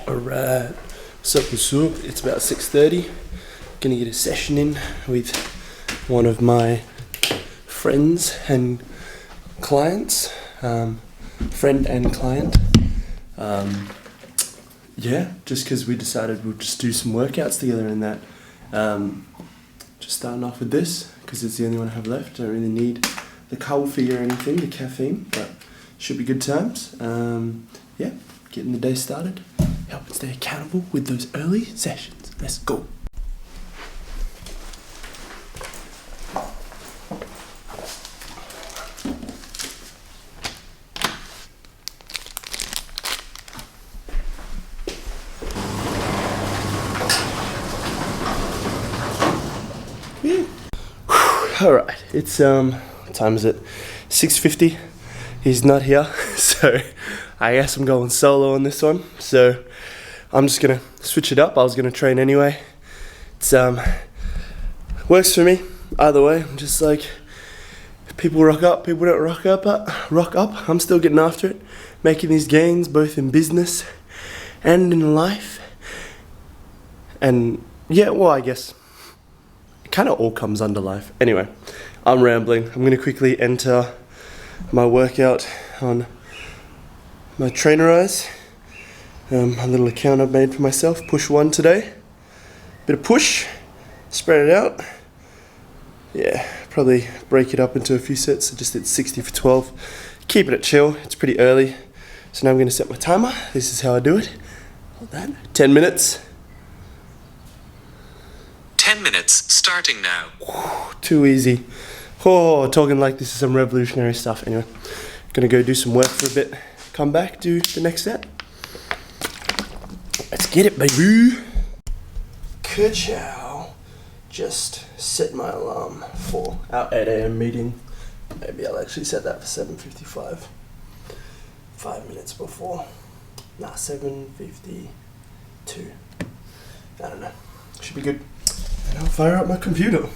Alright, what's up? It's about 6:30. Gonna get a session in with one of my friends and clients. Friend and client. Yeah, just because we decided we'll just do some workouts together and that. Just starting off with this, because it's the only one I have left. Don't really need the coffee or anything, the caffeine, but should be good times. Yeah, getting the day started. Help stay accountable with those early sessions. Let's go. Alright, it's what time is it? 6:50. He's not here, so I guess I'm going solo on this one. So I'm just gonna switch it up. I was gonna train anyway. It's works for me either way. I'm just like, people rock up, people don't rock up. I'm still getting after it, making these gains both in business and in life. And yeah, well, I guess it kind of all comes under life. Anyway, I'm rambling. I'm gonna quickly enter my workout on my trainer eyes. A little account I've made for myself. Push 1 today. Bit of push, spread it out. Yeah, probably break it up into a few sets. I just did 60 for 12. Keeping it chill, it's pretty early. So now I'm gonna set my timer. This is how I do it. Hold that, 10 minutes. 10 minutes, starting now. Too easy. Oh, talking like this is some revolutionary stuff. Anyway, gonna go do some work for a bit. Come back, do the next set. Let's get it, baby. Ka-chow. Just set my alarm for our 8 a.m. meeting. Maybe I'll actually set that for 7:55. 5 minutes before. 7:52. I don't know. Should be good. And I'll fire up my computer.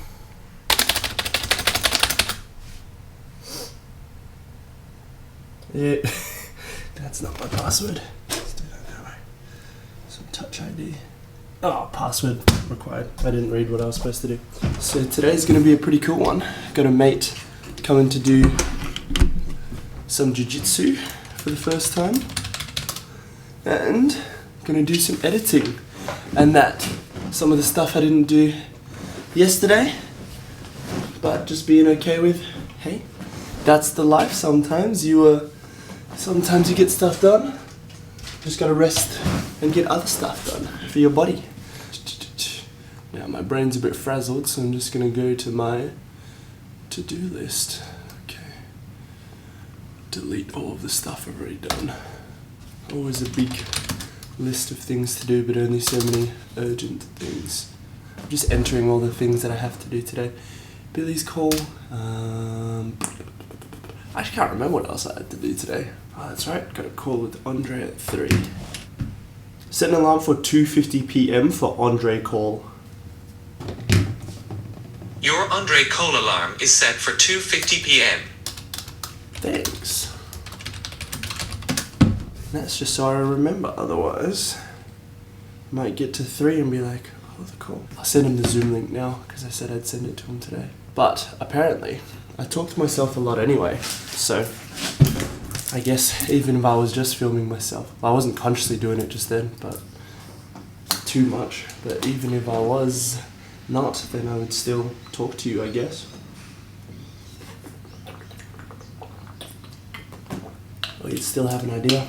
Yeah, that's not my password. Let's do that that way. Some touch ID. Oh, password required. I didn't read what I was supposed to do. So today's going to be a pretty cool one. Got a mate coming to do some jiu-jitsu for the first time. And going to do some editing. And that. Some of the stuff I didn't do yesterday. But just being okay with, hey, that's the life sometimes. Sometimes you get stuff done, just gotta rest and get other stuff done for your body. Now my brain's a bit frazzled, so I'm just gonna go to my to-do list. Okay. Delete all of the stuff I've already done. Always a big list of things to do, but only so many urgent things. I'm just entering all the things that I have to do today. Billy's call. I actually can't remember what else I had to do today. Oh, that's right, got a call with Andre at 3. Set an alarm for 2:50 p.m. for Andre call. Your Andre call alarm is set for 2:50 p.m. Thanks. That's just so I remember, otherwise I might get to 3 and be like, oh, the call. I'll send him the Zoom link now, because I said I'd send it to him today. But apparently, I talk to myself a lot anyway, so I guess even if I was just filming myself, I wasn't consciously doing it just then, but too much. But even if I was not, then I would still talk to you, I guess. Or you'd still have an idea.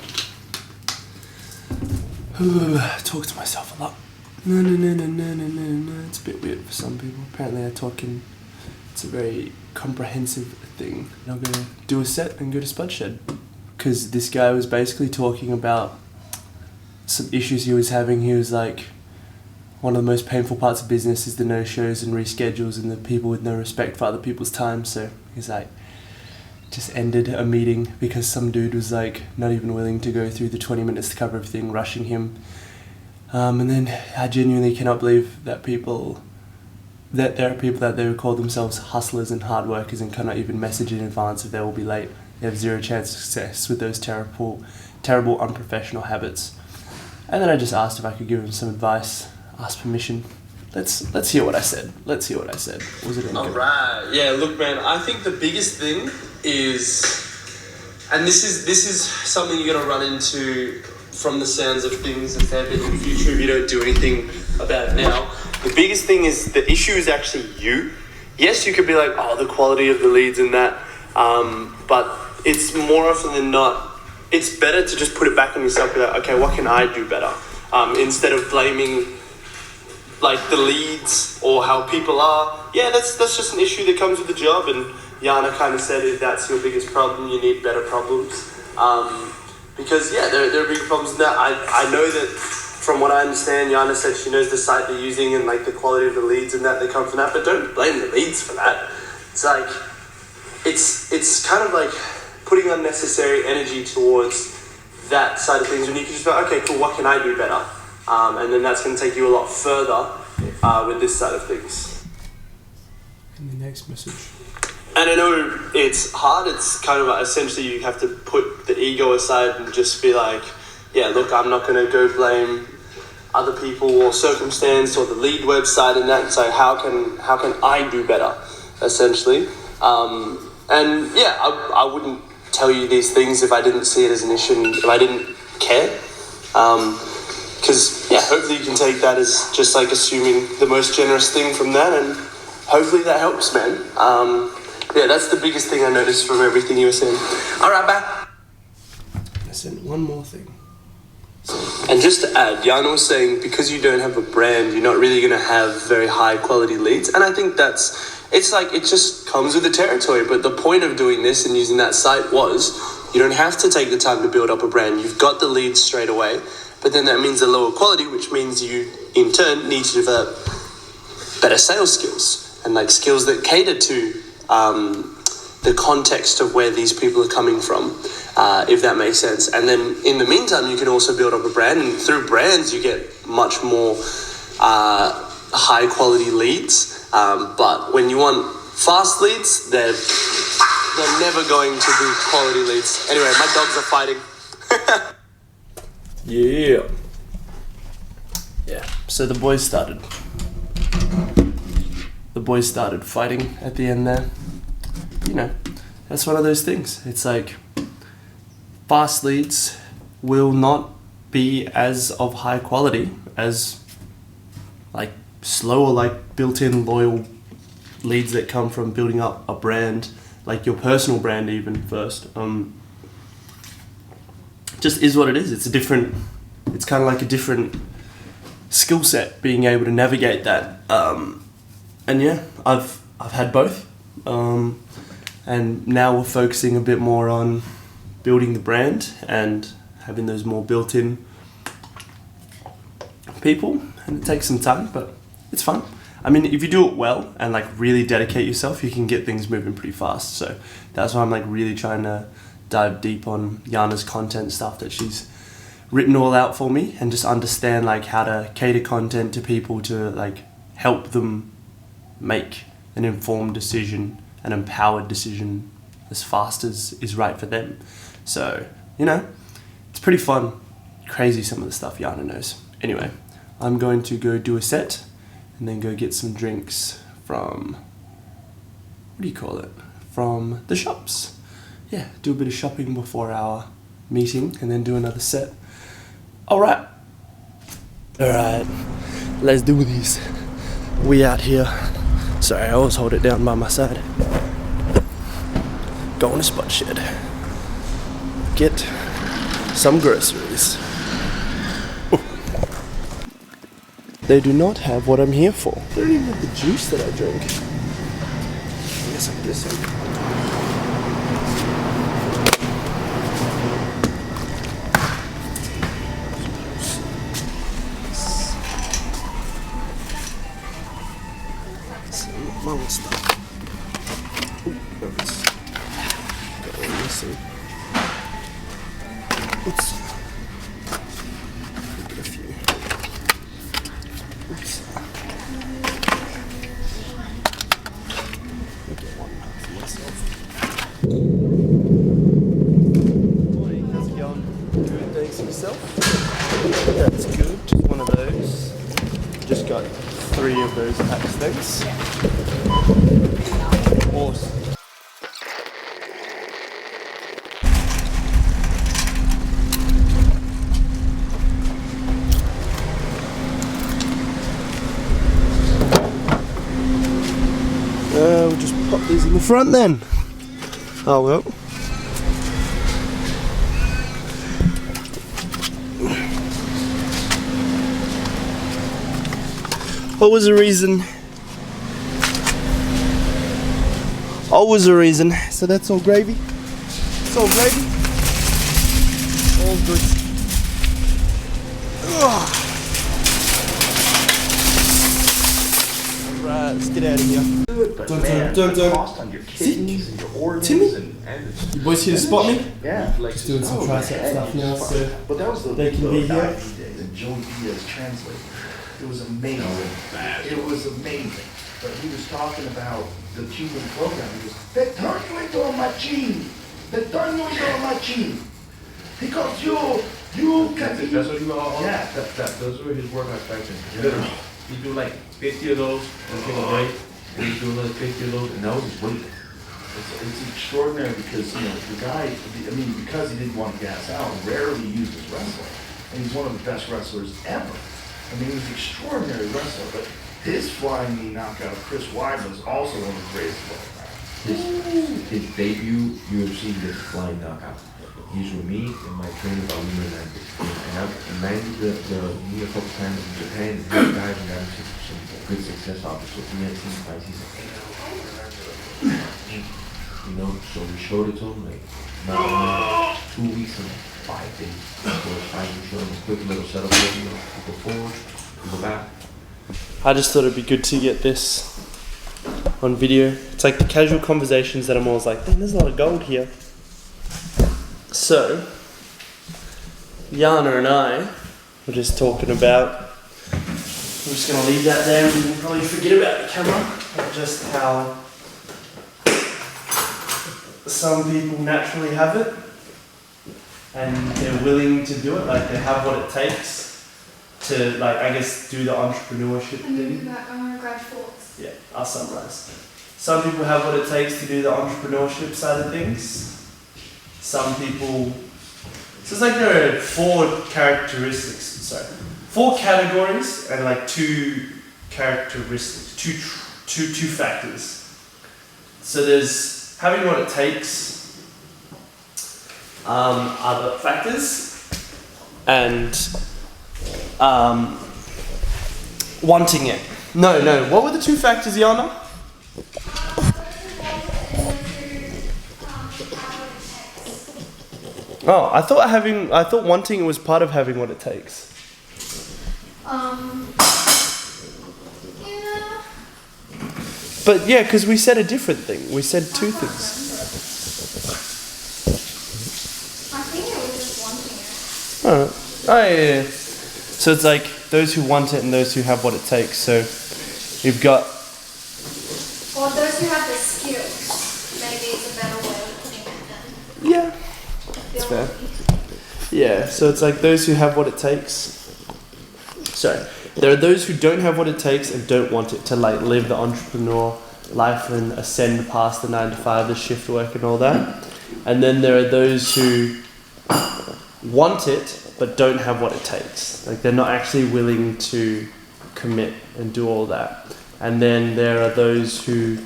Talk to myself a lot. No. It's a bit weird for some people. Apparently I talk in... It's a very comprehensive thing. I'm going to do a set and go to Spudshed. Because this guy was basically talking about some issues he was having. He was like, one of the most painful parts of business is the no-shows and reschedules and the people with no respect for other people's time. So he's like, just ended a meeting because some dude was like not even willing to go through the 20 minutes to cover everything, rushing him. And then I genuinely cannot believe that there are people that they would call themselves hustlers and hard workers and cannot even message in advance if they will be late. They have zero chance of success with those terrible unprofessional habits. And then I just asked if I could give him some advice, asked permission. Let's hear what I said. Was it any good? Alright, yeah, look man, I think the biggest thing is, and this is something you're gonna run into from the sounds of things a fair bit in the future if you don't do anything about it now. The biggest thing is the issue is actually you. Yes, you could be like, oh, the quality of the leads and that, but it's more often than not, it's better to just put it back on yourself and be like, okay, what can I do better? Instead of blaming like the leads or how people are. Yeah, that's just an issue that comes with the job, and Yana kind of said if that's your biggest problem, you need better problems. Because yeah, there are big problems in that. I know that from what I understand, Yana said she knows the site they're using and like the quality of the leads and that come from that, but don't blame the leads for that. It's like, it's kind of like putting unnecessary energy towards that side of things when you can just go, okay, cool, what can I do better? And then that's going to take you a lot further with this side of things. And the next message. And I know it's hard. It's kind of like essentially you have to put the ego aside and just be like, yeah, look, I'm not going to go blame other people or circumstance or the lead website and that, and say, how can I do better, essentially. And yeah, I wouldn't tell you these things if I didn't see it as an issue and if I didn't care. Because, yeah, hopefully you can take that as just like assuming the most generous thing from that, and hopefully that helps, man. Yeah, that's the biggest thing I noticed from everything you were saying. All right, bye. Listen, one more thing. And just to add, Yana was saying because you don't have a brand, you're not really going to have very high quality leads. And I think it's like it just comes with the territory. But the point of doing this and using that site was you don't have to take the time to build up a brand. You've got the leads straight away. But then that means a lower quality, which means you, in turn, need to develop better sales skills and like skills that cater to the context of where these people are coming from, if that makes sense. And then in the meantime, you can also build up a brand, and through brands, you get much more high quality leads. But when you want fast leads, they're never going to be quality leads. Anyway, my dogs are fighting. Yeah. So the boys started fighting at the end there. You know, that's one of those things. It's like fast leads will not be as of high quality as like slower, like built-in loyal leads that come from building up a brand, like your personal brand even first. Just is what it is. It's kind of like a different skill set, being able to navigate that. And yeah, I've had both. And now we're focusing a bit more on building the brand and having those more built-in people. And it takes some time, but it's fun. I mean, if you do it well and like really dedicate yourself, you can get things moving pretty fast. So that's why I'm like really trying to dive deep on Yana's content stuff that she's written all out for me, and just understand like how to cater content to people to like help them make an informed decision, an empowered decision as fast as is right for them. So, you know, it's pretty fun. Crazy some of the stuff Yana knows. Anyway, I'm going to go do a set and then go get some drinks from, from the shops. Yeah, do a bit of shopping before our meeting and then do another set. Alright, let's do this. We out here. Sorry, I always hold it down by my side. Going to Spot Shed. Get some groceries. Ooh. They do not have what I'm here for. They don't even have the juice that I drink. I guess I'm missing. Some stuff. Ooh, no, it's got one missing. Oops. Get a few. Oops. I'll get one for myself. Boy, how's it going? Good, thanks yourself. That's just got 3 of those packs. Thanks. Awesome. We'll just pop these in the front then. Oh well. What was the reason? Always a reason. So that's all gravy. It's all gravy. All good. Ugh. Alright, let's get out of here. But man, the cost on your kidneys and your organs Timmy? and You boys here to spot me? yeah, like Just doing some tricep stuff now, so but that was the they can be here. days and Joey Diaz translated. It was amazing. It was amazing. But he was talking about the Cuban program. He goes, "Te estoy yendo machine. Te estoy yendo machine." Because you can be. That's what he was. Yeah. Those were his workout sections. Literally, he do like 50 of those and take a break, and he do another 50 of those, and that was his weight. It's extraordinary because, you know, the guy, I mean, because he didn't want to gas out, rarely used his wrestling. And he's one of the best wrestlers ever. I mean, he was an extraordinary wrestler, but his flying knee knockout of Chris Weidman was also one of the greatest of all time. His debut UFC was flying knockout. He's with me and my trainer about Lima Landis. And I've landed the knee a couple times in Japan, and these guys have gotten some good success off it. So he had seen fights, he's like, hey, you know, so we showed it to him, like, not 2 weeks and 5 days before his fight. We showed him a quick little setup, you know, we go forward, we go back. I just thought it'd be good to get this on video. It's like the casual conversations that I'm always like, "Damn, there's a lot of gold here." So, Yana and I were just talking about, I'm just going to leave that there and we'll probably forget about the camera, but just how some people naturally have it and they're willing to do it, like they have what it takes to, like, I guess, do the entrepreneurship And thing. you got, I want to grab forks. Yeah, I'll summarize. Some people have what it takes to do the entrepreneurship side of things. Some people, so it's like there are 4 categories and like 2 characteristics, two factors. So there's having what it takes, other factors, and wanting it. No, what were the 2 factors, Yana? Oh, I thought wanting it was part of having what it takes. Yeah. But yeah, because we said a different thing. We said 2 things. I think it was just wanting it. Oh yeah. So it's like those who want it and those who have what it takes. So you've got. Or those who have the skills. Maybe it's a better way of putting it than Yeah. That's fair. Yeah, so it's like those who have what it takes. Sorry, there are those who don't have what it takes and don't want it to like live the entrepreneur life and ascend past the 9 to 5, the shift work and all that. And then there are those who want it but don't have what it takes. Like they're not actually willing to commit and do all that. And then there are those who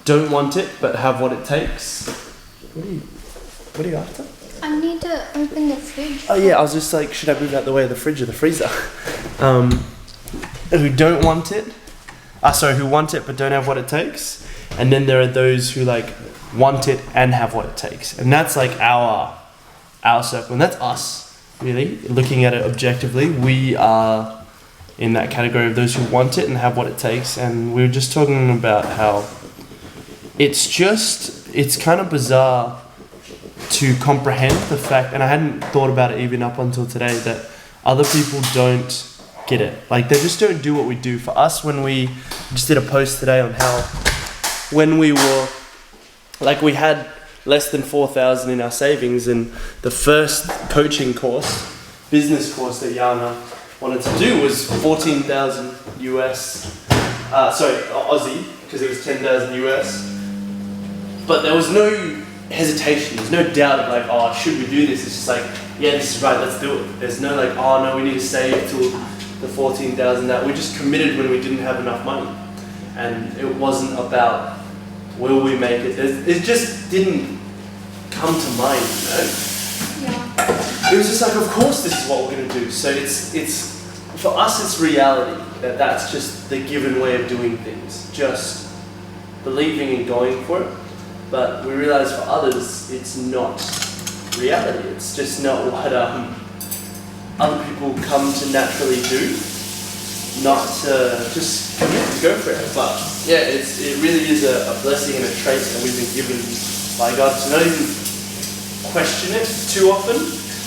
don't want it but have what it takes. What are you after? I need to open the fridge. Oh yeah, I was just like, should I move out the way of the fridge or the freezer? Who don't want it. Who want it but don't have what it takes. And then there are those who like want it and have what it takes. And that's like our circle. And that's us, really. Looking at it objectively, we are in that category of those who want it and have what it takes. And we were just talking about how it's kind of bizarre to comprehend the fact, and I hadn't thought about it even up until today, that other people don't get it. Like they just don't do what we do. For us, when we just did a post today on how when we were, like we had less than 4,000 in our savings, and the first coaching course, business course that Yana wanted to do was 14,000 US, Aussie, because it was 10,000 US. But there was no hesitation, there's no doubt of like, oh, should we do this? It's just like, yeah, this is right, let's do it. There's no like, oh no, we need to save till the 14,000 that we just committed when we didn't have enough money. And it wasn't about, will we make it? It just didn't come to mind, you know? Yeah. It was just like, of course this is what we're gonna do. So it's for us, it's reality, that's just the given way of doing things. Just believing and going for it. But we realize for others, it's not reality. It's just not what other people come to naturally do. Not to just commit to go for it. But yeah, it really is a blessing and a trait that we've been given by God to not even question it too often.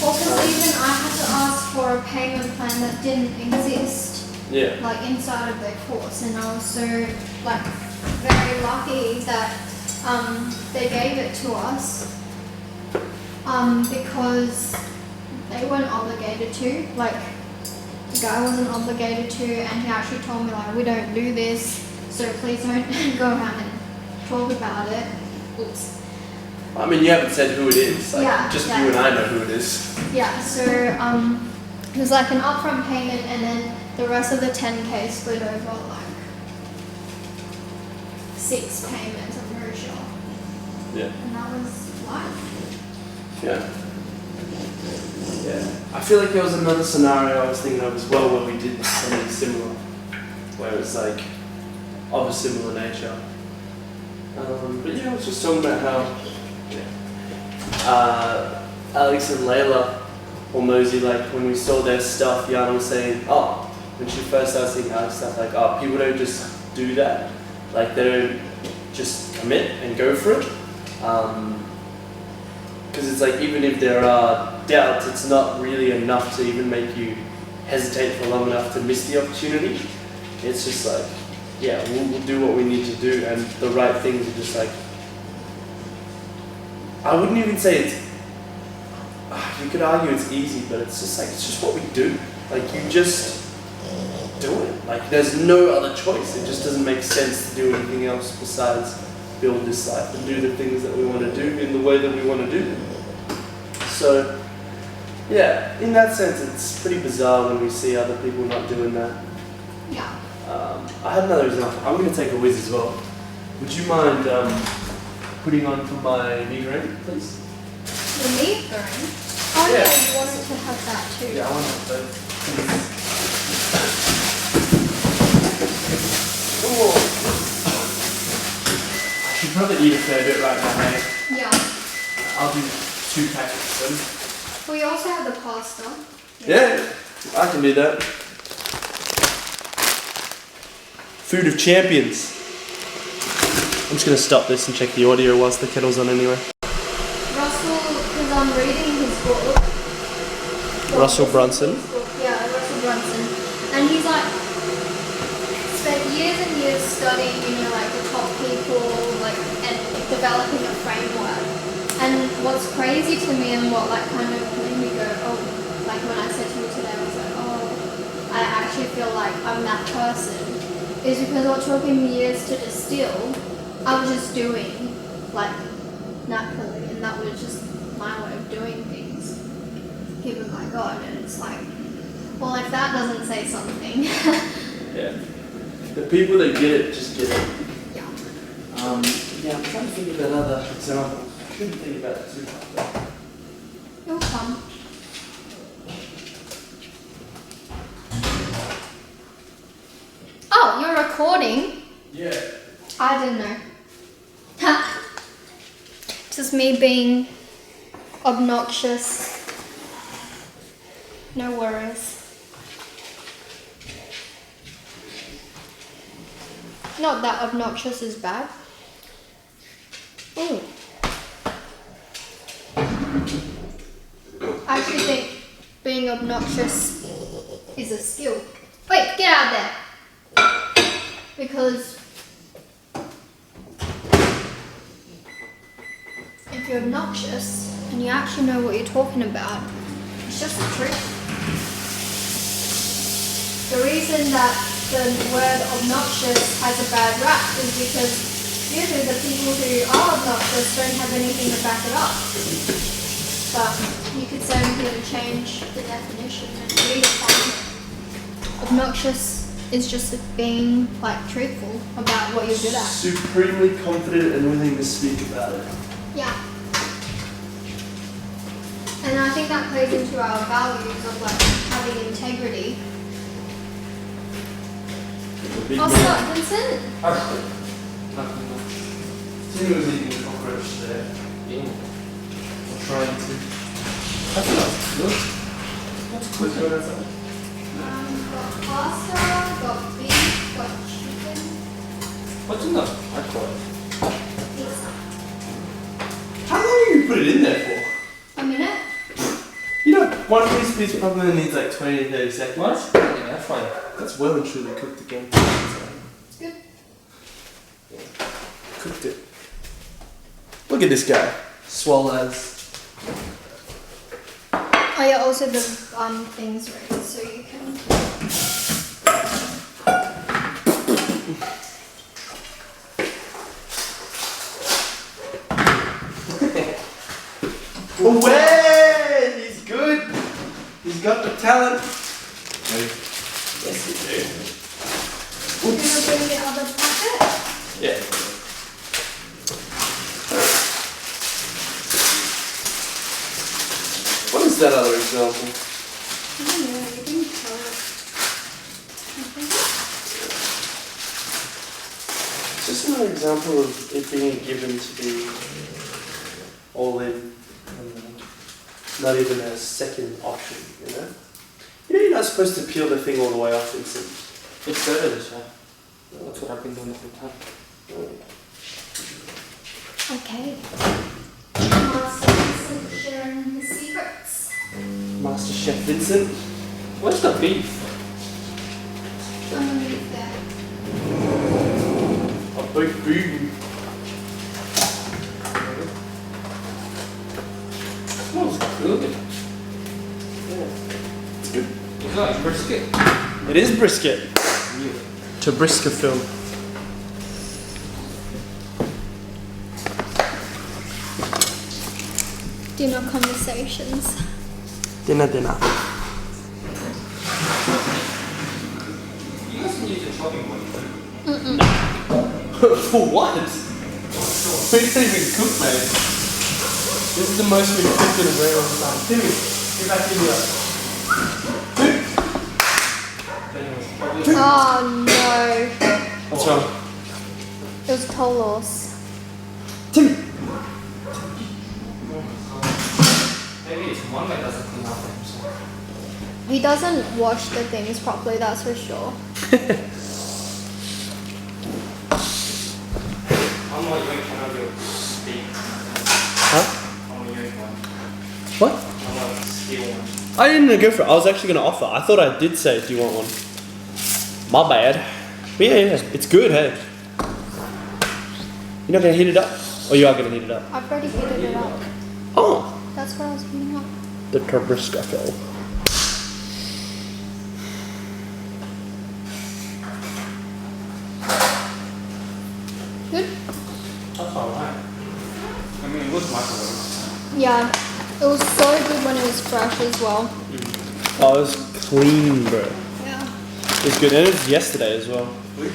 Well, because even I had to ask for a payment plan that didn't exist. Yeah. Like inside of their course, and I was so like very lucky that they gave it to us because they weren't obligated to. Like the guy wasn't obligated to, and he actually told me like, we don't do this, so please don't go around and talk about it. Oops. I mean, you haven't said who it is. Like, Yeah, just yeah. you and I know who it is. Yeah, so it was like an upfront payment, and then the rest of the 10K split over like 6 payments, I'm very sure. Yeah. And that was life. Yeah. Yeah. I feel like there was another scenario I was thinking of as well where we did something similar, where it's like of a similar nature. But yeah, I was just talking about how Alex and Layla or Mosey, like when we saw their stuff, Yana was saying, oh, when she first started seeing Alex stuff, like, oh, people don't just do that. Like they don't just commit and go for it. Because it's like, even if there are doubts, it's not really enough to even make you hesitate for long enough to miss the opportunity. It's just like, yeah, we'll do what we need to do, and the right things are just like, I wouldn't even say it's, you could argue it's easy, but it's just like, it's just what we do. Like you just do it. Like there's no other choice. It just doesn't make sense to do anything else besides build this life and do the things that we want to do in the way that we want to do them. So yeah, in that sense, it's pretty bizarre when we see other people not doing that. Yeah. I had another example. I'm going to take a whiz as well. Would you mind putting on for my knee ring, please? The meat burn? Oh Yeah. yeah, you wanted to have that too. Yeah, I want that both. I should probably eat a fair bit right now, hey? Yeah. I'll do 2 packets then. We also have the pasta. Yeah, I can do that. Food of champions. I'm just going to stop this and check the audio whilst the kettle's on anyway. Russell, because I'm reading his book. Russell Brunson? Yeah, Russell Brunson. And he's like, spent years and years studying, like the top people, like, and developing a framework. And what's crazy to me and what like kind of made me go, oh, like when I said to you today, I was like, oh, I actually feel like I'm that person, is because what took me years to distill, I was just doing, like, naturally, and that was just my way of doing things, given by God. And it's like, well, if that doesn't say something. Yeah. The people that get it, just get it. Yeah. Yeah, I'm trying to think of that other example. I shouldn't think about it too hard though. It'll come. Oh, you're recording? Yeah. I didn't know. Just me being obnoxious. No worries. Not that obnoxious is bad. Ooh. I actually think being obnoxious is a skill. Wait, get out of there. Because if you're obnoxious and you actually know what you're talking about, it's just the truth. reason that the word obnoxious has a bad rap is because usually the people who are obnoxious don't have anything to back it up. But you could say I'm here to change the definition and redefine it. Obnoxious is just being like truthful about what you're good at. Supremely confident and willing to speak about it. Yeah. And I think that plays into our values of like having integrity. Oh, stop, Vincent. Timmy was eating a cockroach there. Yeah. Or trying to. That's not good. What's going on? Got pasta, got beef, got chicken, What's in that? I quite. pizza. How long have you put it in there for? A minute? You know, one piece of pizza probably needs like 20 to 30 seconds. What? Yeah, that's fine. That's well and truly cooked again. It's good. Cooked it. Look at this guy. Swole as. Oh yeah, also the things ready so you can. Away! He's good. He's got the talent. Yes, he do. You're gonna bring the other packet? Yeah. What is that other example? I don't know, you can tell it. It's just another example of it being given to be all in, and not even a second option, you know? You know, you're not supposed to peel the thing all the way off, Vincent. It's better this way. That's what I've been doing the whole time. Okay. Master Vincent sharing his secrets. Master Chef Vincent. Where's the beef? Underneath there. A big booty. Smells good. It's good. It's like brisket. It is brisket. Yeah. To brisker film. Dinner conversations. Dinner. You guys can use the chopping board. For what? We didn't even cook, mate. This is the most we've cooked in a very long time. Timmy, get back in here. Oh no. What's wrong? It was Tolos. Timmy! Maybe it's one that doesn't clean up for himself. He doesn't wash the things properly, that's for sure. I'm not doing one of your steak. Huh? I'm not doing one. What? I'm not steal one. I didn't go for it. I was actually going to offer. I thought I did say, do you want one? My bad. But yeah, it's good, hey. You're not going to heat it up? Or you are going to heat it up? I've already heated it up. Oh! That's what I was heating up. The Tabasco. Good? That's alright. I mean, it was microwave. Yeah. It was so good when it was fresh as well. Oh, it was clean, bro. Yeah. It was good. And it was yesterday as well.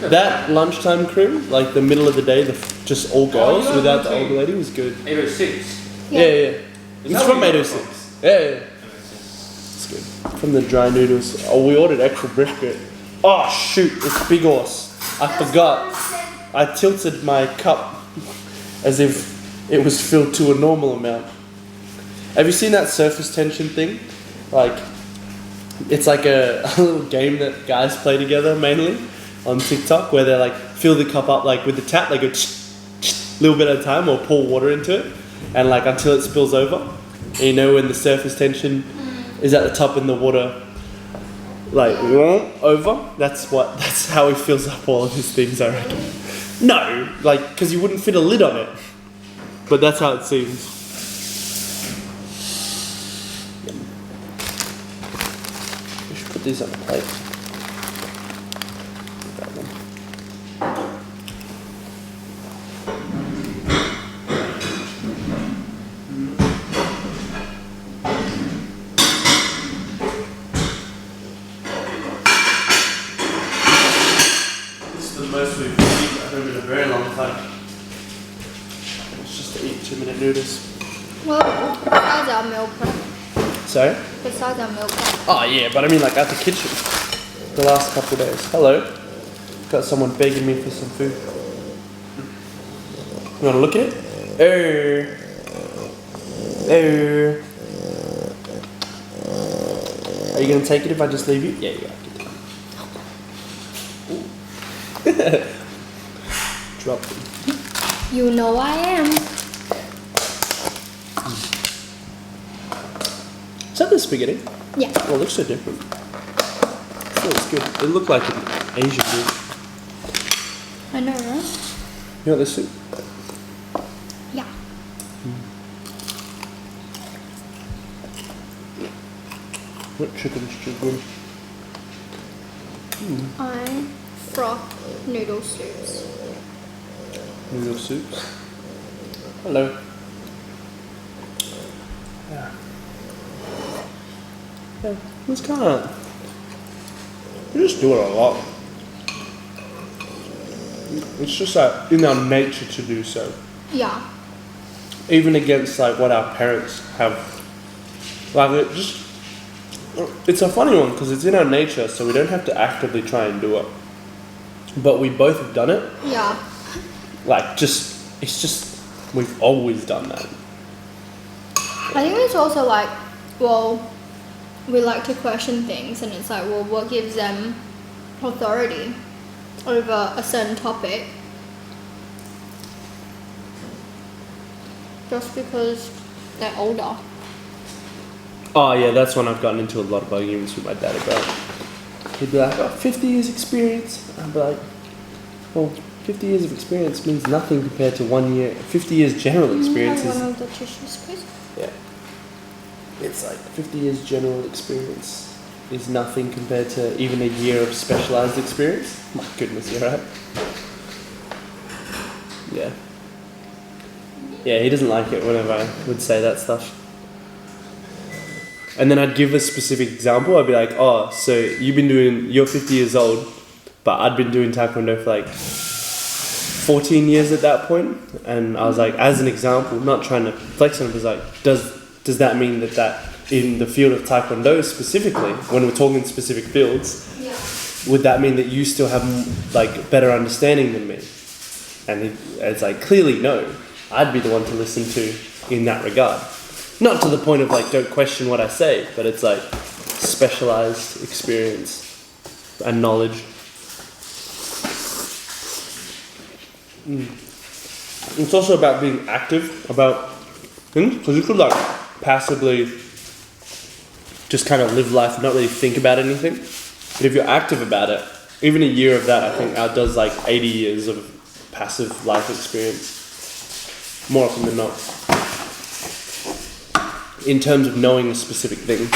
That lunchtime crew, like the middle of the day, just all girls yeah, without the okay. older lady was good. 806. Yeah. It's that from what you 806. Yeah. It's good. From the dry noodles. Oh, we ordered extra brisket. Oh, shoot. It's big horse. I forgot. I tilted my cup as if it was filled to a normal amount. Have you seen that surface tension thing? Like, it's like a little game that guys play together mainly on TikTok where they like fill the cup up like with the tap, they go a little bit at a time or pour water into it and like until it spills over. And you know when the surface tension is at the top and the water like over, that's how he fills up all of his things, I reckon. No, like, because you wouldn't fit a lid on it. But that's how it seems. We should put these on the plate. most we've eaten at home in a very long time. It's just to eat 2-minute noodles. Well, besides our meal prep. Sorry? Besides our meal prep. Oh yeah, but I mean like at the kitchen. The last couple of days. Hello. Got someone begging me for some food. You wanna look at it? Are you gonna take it if I just leave you? Yeah, you are. Dropped it. You know I am. Is that the spaghetti? Yeah. Oh, it looks so different. Oh, it's good. It looked like an Asian dish. I know, right? You want this soup? Yeah. What chicken's too good? I froth noodle soups. Noodle soups. Hello. Yeah. Yeah, it's kind of. We just do it a lot. It's just like in our nature to do so. Yeah. Even against like what our parents have. Like it just. It's a funny one because it's in our nature, so we don't have to actively try and do it. But we both have done it. Yeah. Like it's just we've always done that. I think it's also like, well, we like to question things, and it's like, well, what gives them authority over a certain topic? Just because they're older. Oh yeah, that's one I've gotten into a lot of arguments with my dad about. He'd be like, oh, 50 years experience. I'd be like, well, 50 years of experience means nothing compared to 1 year. 50 years general experience is... One of the tissues, please. Yeah. It's like 50 years general experience is nothing compared to even a year of specialized experience. My goodness, you're right. Yeah. Yeah, he doesn't like it whenever I would say that stuff. And then I'd give a specific example. I'd be like, oh, so you're 50 years old, but I'd been doing Taekwondo for like 14 years at that point. And I was like, as an example, not trying to flex on it, was like, does that mean that in the field of Taekwondo specifically, when we're talking specific fields, Yeah. would that mean that you still have like better understanding than me? And it's like, clearly no. I'd be the one to listen to in that regard. Not to the point of like, don't question what I say, but it's like specialized experience and knowledge. It's also about being active about things, because you could like passively just kind of live life and not really think about anything. But if you're active about it, even a year of that I think outdoes like 80 years of passive life experience. More often than not. In terms of knowing a specific thing.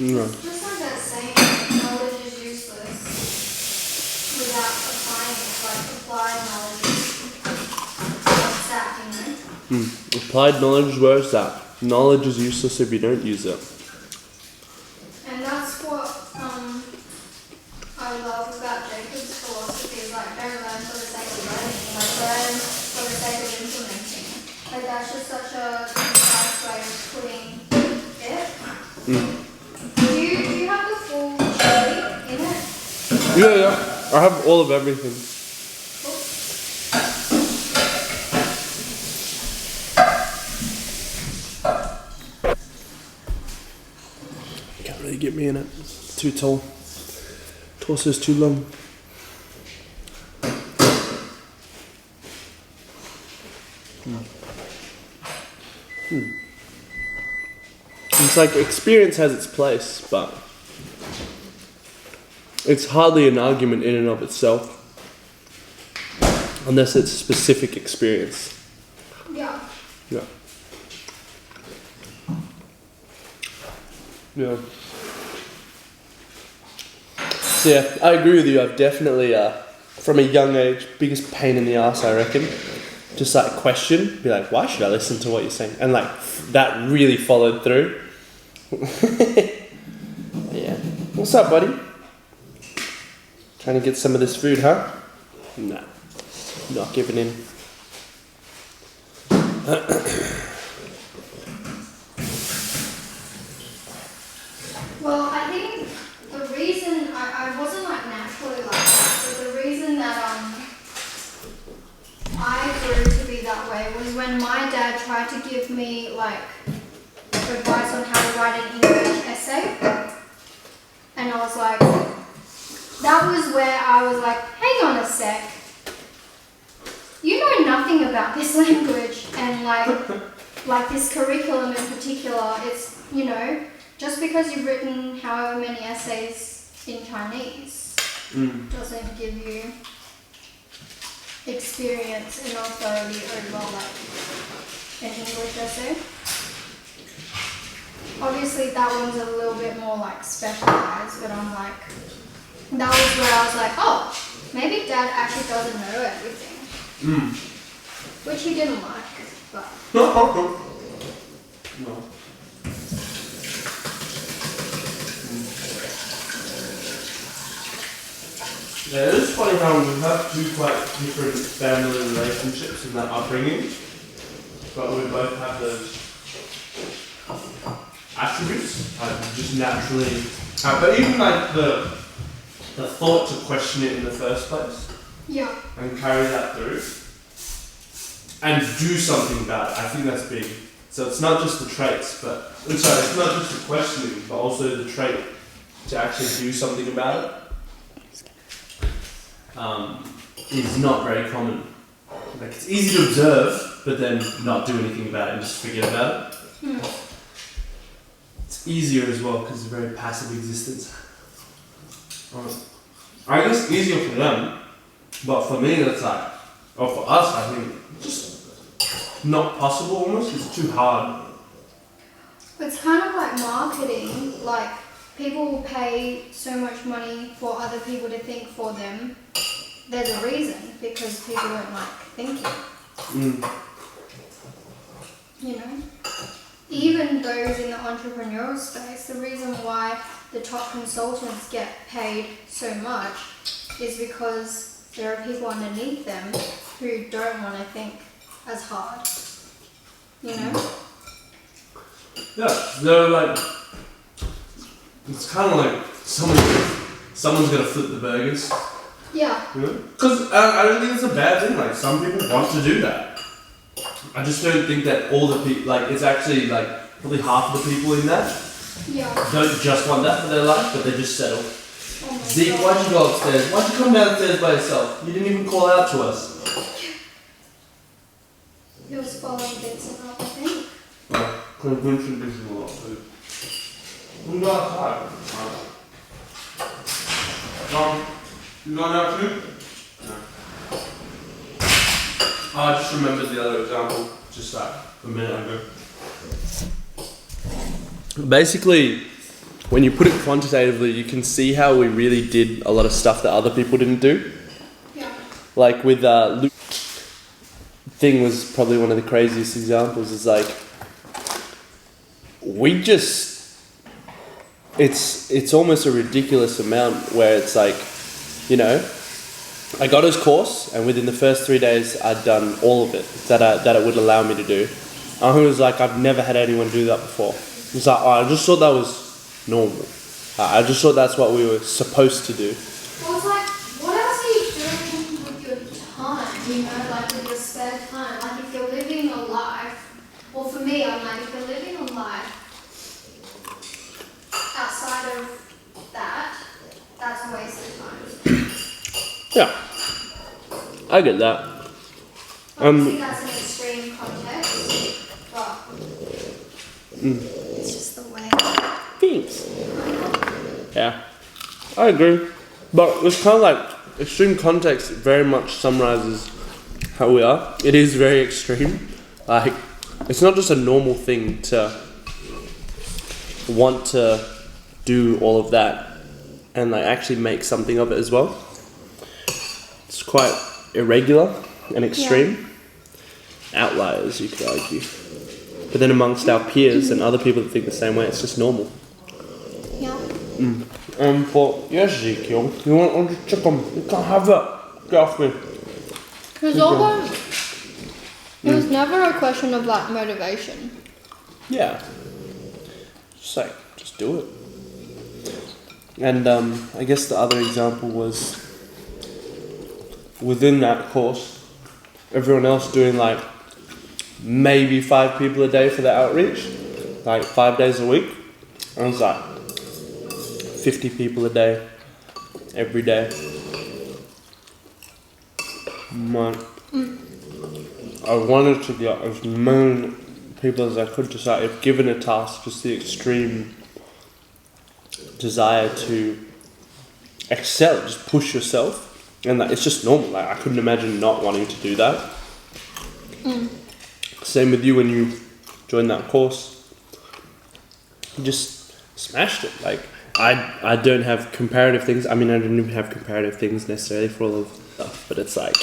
No. Just like that saying, knowledge is useless without applying it, like applied knowledge. What's that, you know? Applied knowledge, where's that? Knowledge is useless if you don't use it. And that's what I love about Jacob's philosophy is like, don't learn for the sake of learning, like learn for the sake of implementing. Like that's just such a concise way of putting it. Do you have the full chili in it? Yeah. I have all of everything. You can't really get me in it. It's too tall. Torso's too long. It's like experience has its place, but it's hardly an argument in and of itself unless it's specific experience. Yeah. Yeah. Yeah. So yeah, I agree with you. I've definitely, from a young age, biggest pain in the ass, I reckon. Just like question, be like, why should I listen to what you're saying? And like that really followed through. Yeah. What's up, buddy? Trying to get some of this food, huh? Nah, not giving in. Well, I think the reason I wasn't like naturally like that, but the reason that I grew to be that way was when my dad tried to give me like advice on how to write an English essay, and I was like, that was where I was like, hang on a sec, you know nothing about this language and like this curriculum in particular. It's, you know, just because you've written however many essays in Chinese doesn't give you experience and authority over like an English essay. Obviously that one's a little bit more like specialized, but I'm like, that was where I was like, oh, maybe Dad actually doesn't know everything. Which he didn't like, but... No. Yeah, it is funny how we have two quite different family relationships in that upbringing, but we both have those attributes, just naturally. But even like the thought to question it in the first place, Yeah. and carry that through, and do something about it. I think that's big. So it's not just the traits, it's not just the questioning, but also the trait to actually do something about it. Is not very common. Like, it's easy to observe, but then not do anything about it and just forget about it. It's easier as well because it's a very passive existence. I guess easier for them, but for me that's like, or for us, I think just not possible almost. It's too hard. It's kind of like marketing. Like, people will pay so much money for other people to think for them. There's a reason, because people don't like thinking. You know? Even those in the entrepreneurial space, the reason why the top consultants get paid so much is because there are people underneath them who don't want to think as hard. You know? Yeah, they're like, it's kind of like someone's gonna flip the burgers. Yeah. You know? Because I don't think it's a bad thing. Like, some people want to do that. I just don't think that all the people, like, it's actually like probably half of the people in that Yeah. don't just want that for their life, but they just settle. Oh my Zeke, God. why'd you go upstairs? Why'd you come downstairs by yourself? You didn't even call out to us. He was following Vincent up, I think. Because Vincent gives him a lot of food. We go outside. You going out too? No. I just remembered the other example, just like a minute ago. Basically, when you put it quantitatively, you can see how we really did a lot of stuff that other people didn't do. Yeah. Like with Luke, thing was probably one of the craziest examples. Is like, we just, it's almost a ridiculous amount where it's like, you know, I got his course, and within the first 3 days, I'd done all of it that it would allow me to do. And he was like, I've never had anyone do that before. He was like, oh, I just thought that was normal. I just thought that's what we were supposed to do. Well, it's like, what else are you doing with your time? You know, like with your spare time. Like, if you're living a life, well, for me, I'm like, if you're living a life outside of that, that's a waste of time. Yeah, I get that. Obviously, that's an extreme context, but it's just the way. Thanks. Yeah, I agree. But it's kind of like, extreme context very much summarizes how we are. It is very extreme. Like, it's not just a normal thing to want to do all of that and like actually make something of it as well. It's quite irregular and extreme. Outliers, you could argue. But then amongst our peers and other people that think the same way, it's just normal. Yeah. But yes, Ezekiel, you want all the chicken? You can't have it. Get off me. It was never a question of like motivation. Yeah. Just do it. And I guess the other example was within that course, everyone else doing like maybe 5 people a day for the outreach, like 5 days a week. And it was like 50 people a day, every day. I wanted to get as many people as I could, just like if given a task, just the extreme desire to excel, just push yourself. And like, it's just normal, like I couldn't imagine not wanting to do that. Same with you when you joined that course. You just smashed it. Like I don't have comparative things. I mean, I don't even have comparative things necessarily for all of stuff, but it's like,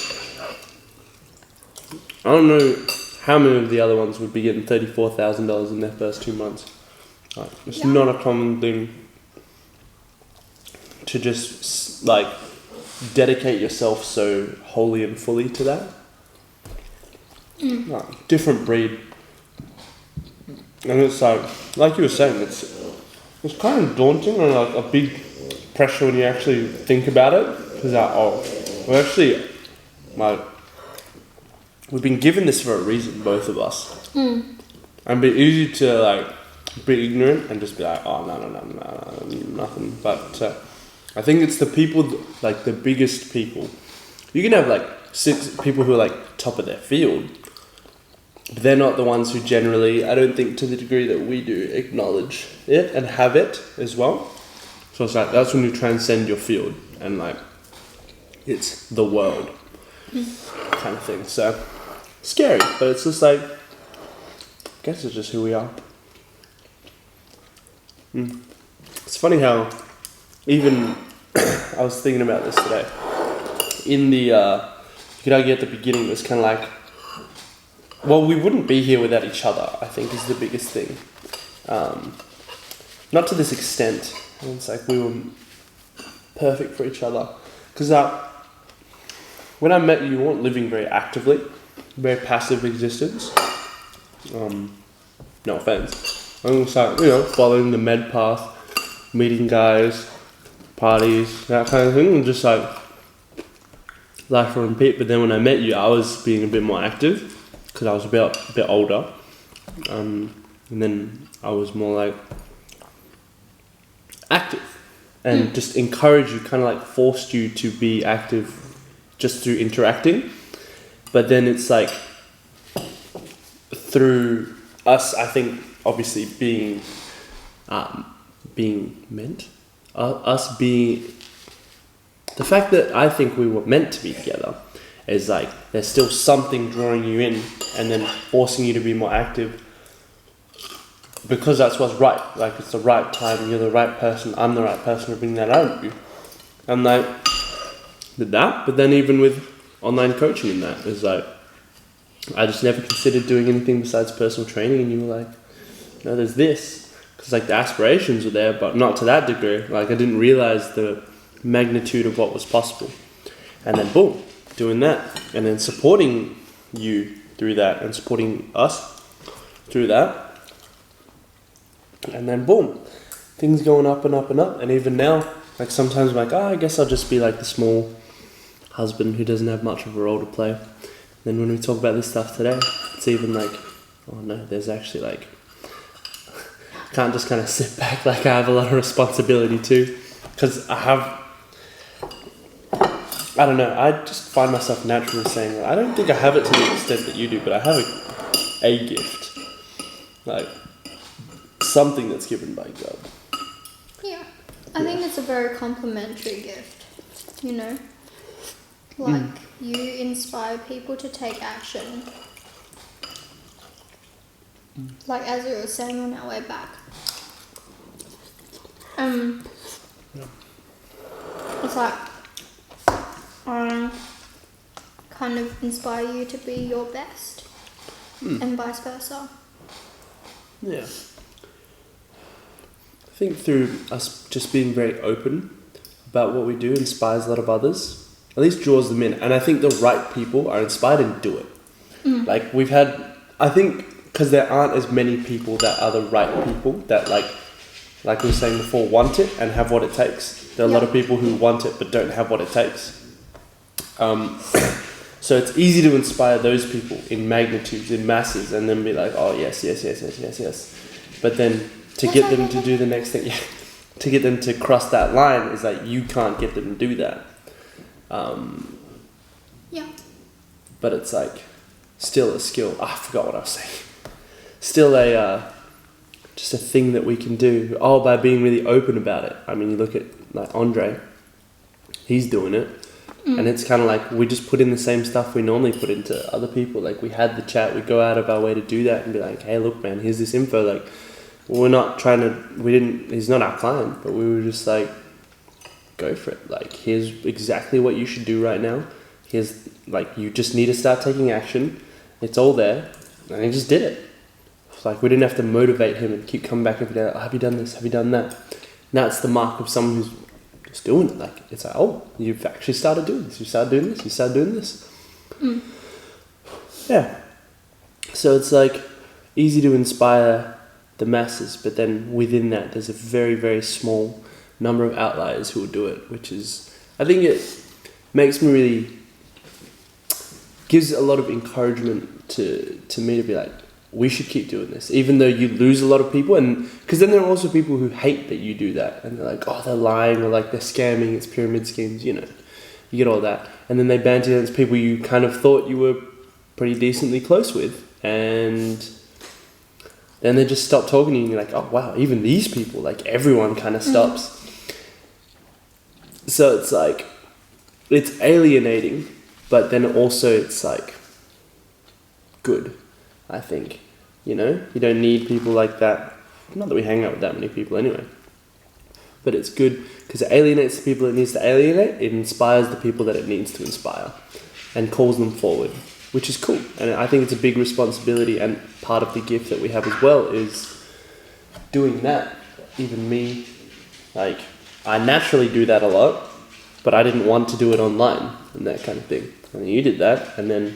I don't know how many of the other ones would be getting $34,000 in their first 2 months. Like, it's not a common thing to just like dedicate yourself so wholly and fully to that. Like, different breed. And it's like you were saying, it's kind of daunting and like a big pressure when you actually think about it. Because we're actually like, we've been given this for a reason, both of us. And it'd be easy to like be ignorant and just be like, oh no, nothing. But I think it's the people, like the biggest people. You can have like 6 people who are like top of their field, but they're not the ones who generally, I don't think to the degree that we do, acknowledge it and have it as well. So it's like, that's when you transcend your field and like, it's the world kind of thing. So scary, but it's just like, I guess it's just who we are. It's funny how even I was thinking about this today. In the you could argue at the beginning it was kind of like, well, we wouldn't be here without each other, I think is the biggest thing. Not to this extent. It's like we were perfect for each other. Because when I met you, you weren't living very actively, very passive existence. No offense. I was like, following the med path, meeting guys, parties, that kind of thing, and just like life on repeat. But then when I met you, I was being a bit more active because I was a bit older, and then I was more like active and just encouraged you, kind of like forced you to be active just through interacting. But then it's like through us, I think, obviously being meant, us being, the fact that I think we were meant to be together is like, there's still something drawing you in and then forcing you to be more active because that's what's right. Like, it's the right time, you're the right person, I'm the right person to bring that out of you. And like, did that, but then even with online coaching in that, is like, I just never considered doing anything besides personal training, and you were like, no, there's this. Because like the aspirations were there, but not to that degree. Like I didn't realize the magnitude of what was possible. And then boom, doing that. And then supporting you through that and supporting us through that. And then boom, things going up and up and up. And even now, like sometimes I'm like, I guess I'll just be like the small husband who doesn't have much of a role to play. Then when we talk about this stuff today, it's even like, oh no, there's actually like, I can't just kind of sit back, like I have a lot of responsibility too. Because I don't know, I just find myself naturally saying that I don't think I have it to the extent that you do, but I have a gift. Like, something that's given by God. Yeah. I think it's a very complimentary gift, Like, you inspire people to take action. Like, as we were saying on our way back. It's like, I kind of inspire you to be your best. And vice versa. Yeah. I think through us just being very open about what we do inspires a lot of others. At least draws them in. And I think the right people are inspired and do it. Like we've had, I think, because there aren't as many people that are the right people that like we were saying before, want it and have what it takes. There are a lot of people who want it but don't have what it takes. So it's easy to inspire those people in magnitudes, in masses, and then be like, oh yes. But then to get them to do the next thing, to get them to cross that line is like you can't get them to do that. But it's like still a skill. I forgot what I was saying. Still just a thing that we can do. Oh, by being really open about it. I mean, you look at like Andre. He's doing it. And it's kind of like we just put in the same stuff we normally put into other people. Like we had the chat, we go out of our way to do that and be like, hey, look, man, here's this info. Like we're not trying to, he's not our client, but we were just like, go for it. Like here's exactly what you should do right now. Here's like, you just need to start taking action. It's all there. And he just did it. It's like we didn't have to motivate him and keep coming back every day. Oh, have you done this? Have you done that? Now it's the mark of someone who's just doing it. Like it's like, oh, you've actually started doing this. You started doing this. You started doing this. Yeah. So it's like easy to inspire the masses, but then within that, there's a very, very small number of outliers who will do it, which is, I think it makes me really, gives a lot of encouragement to me to be like, we should keep doing this, even though you lose a lot of people. And because then there are also people who hate that you do that, and they're like, oh, they're lying, or like they're scamming, it's pyramid schemes, you know, you get all that. And then they banter against people you kind of thought you were pretty decently close with, and then they just stop talking to you, and you're like, oh wow, even these people, like everyone kind of stops. So it's like, it's alienating, but then also it's like good, I think. You know, you don't need people like that. Not that we hang out with that many people anyway. But it's good because it alienates the people it needs to alienate. It inspires the people that it needs to inspire and calls them forward, which is cool. And I think it's a big responsibility, and part of the gift that we have as well is doing that. Even me, like, I naturally do that a lot, but I didn't want to do it online and that kind of thing. And you did that, and then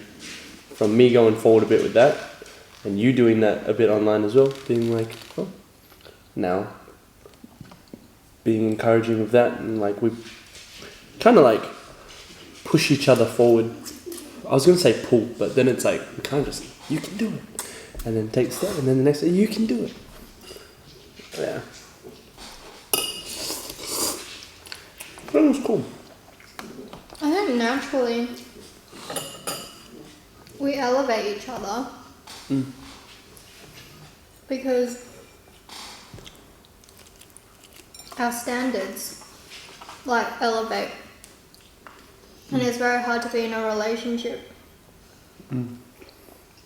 from me going forward a bit with that, and you doing that a bit online as well, being like, oh, now being encouraging of that, and like we kind of like push each other forward. I was going to say pull, but then it's like, we kind of just, you can do it. And then take a step, and then the next day, you can do it. Yeah. That was cool. I think naturally we elevate each other because our standards like elevate, and it's very hard to be in a relationship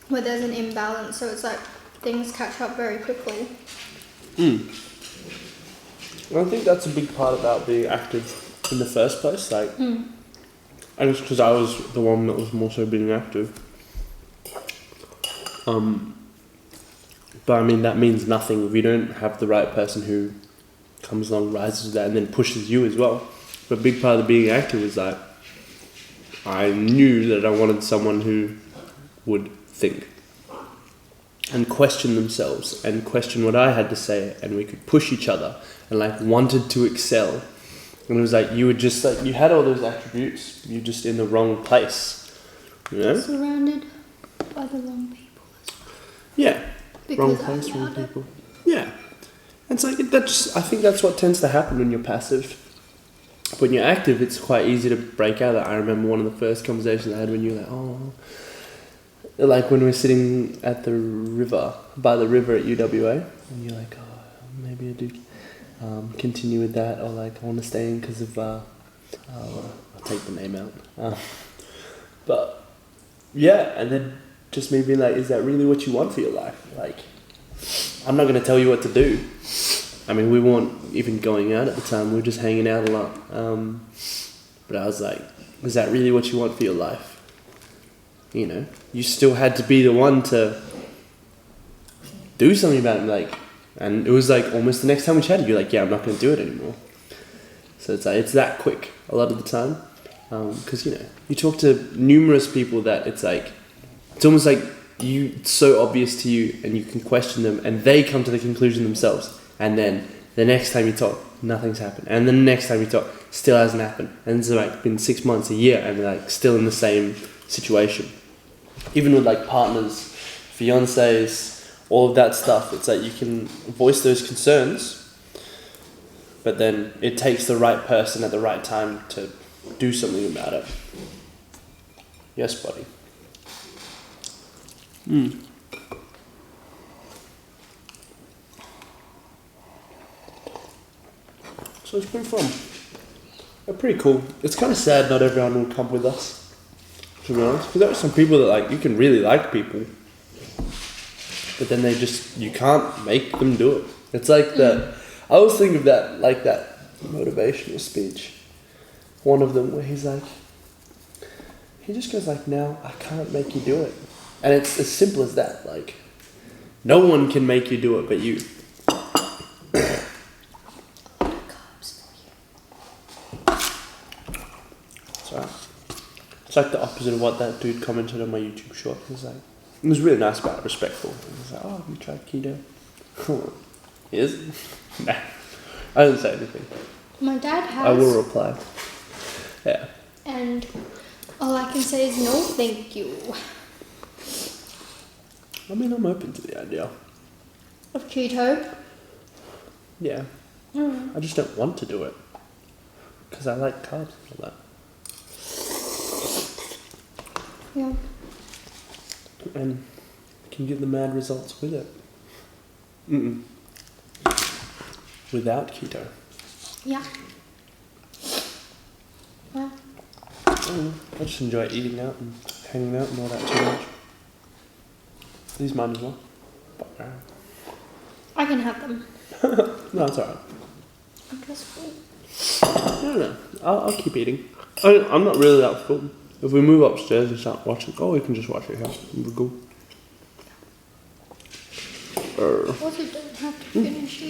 where there's an imbalance, so it's like things catch up very quickly. I think that's a big part about being active in the first place, like, and it's because I was the one that was more so being active. But I mean, that means nothing if you don't have the right person who comes along, rises with that, and then pushes you as well. But a big part of being active is that I knew that I wanted someone who would think and question themselves and question what I had to say, and we could push each other and like wanted to excel. And it was like, you were just like, you had all those attributes, you're just in the wrong place, you know? Surrounded by the wrong people as well. Yeah. Because wrong place, I wrong allowed it. people. Yeah. It's like, I think that's what tends to happen when you're passive. When you're active, it's quite easy to break out of that. I remember one of the first conversations I had when you were like, oh, like when we were sitting at the river, by the river at UWA, and you're like, oh, maybe I do continue with that, or like I want to stay in because of, I'll take the name out. But yeah, and then just me being like, is that really what you want for your life? Like, I'm not going to tell you what to do. I mean, we weren't even going out at the time, we were just hanging out a lot. But I was like, is that really what you want for your life? You know, you still had to be the one to do something about it. Like, And it was like almost the next time we chatted, you're like, yeah, I'm not going to do it anymore. So it's like, it's that quick a lot of the time. Because, you know, you talk to numerous people that it's like, it's almost like it's so obvious to you and you can question them and they come to the conclusion themselves. And then the next time you talk, nothing's happened. And the next time you talk, still hasn't happened. And it's like been 6 months, a year, and they're like still in the same situation. Even with like partners, fiancés, all of that stuff, it's like you can voice those concerns, but then it takes the right person at the right time to do something about it. Yes, buddy. So it's been fun. Pretty cool. It's kind of sad not everyone will come with us, to be honest. Because there are some people that like, you can really like people, but then you can't make them do it. It's like that. I always think of that, like that motivational speech. One of them where he just goes like, now I can't make you do it. And it's as simple as that. Like, no one can make you do it but you. So, it's like the opposite of what that dude commented on my YouTube short. He was like, it was really nice about it, respectful. He was like, oh, have you tried keto? Yes? Nah. I didn't say anything. My dad has. I will reply. Yeah. And all I can say is no, thank you. I mean, I'm open to the idea. Of keto? Yeah. I just don't want to do it. Because I like carbs and all that. Yeah. And can get the mad results with it. Without keto. Yeah. Well. I just enjoy eating out and hanging out and all that too much. These mine as well. But, I can have them. no, it's alright. I'm just full. No. I'll keep eating. I'm not really that full. If we move upstairs and start watching, we can just watch it here. We're good. Also don't have to finish it.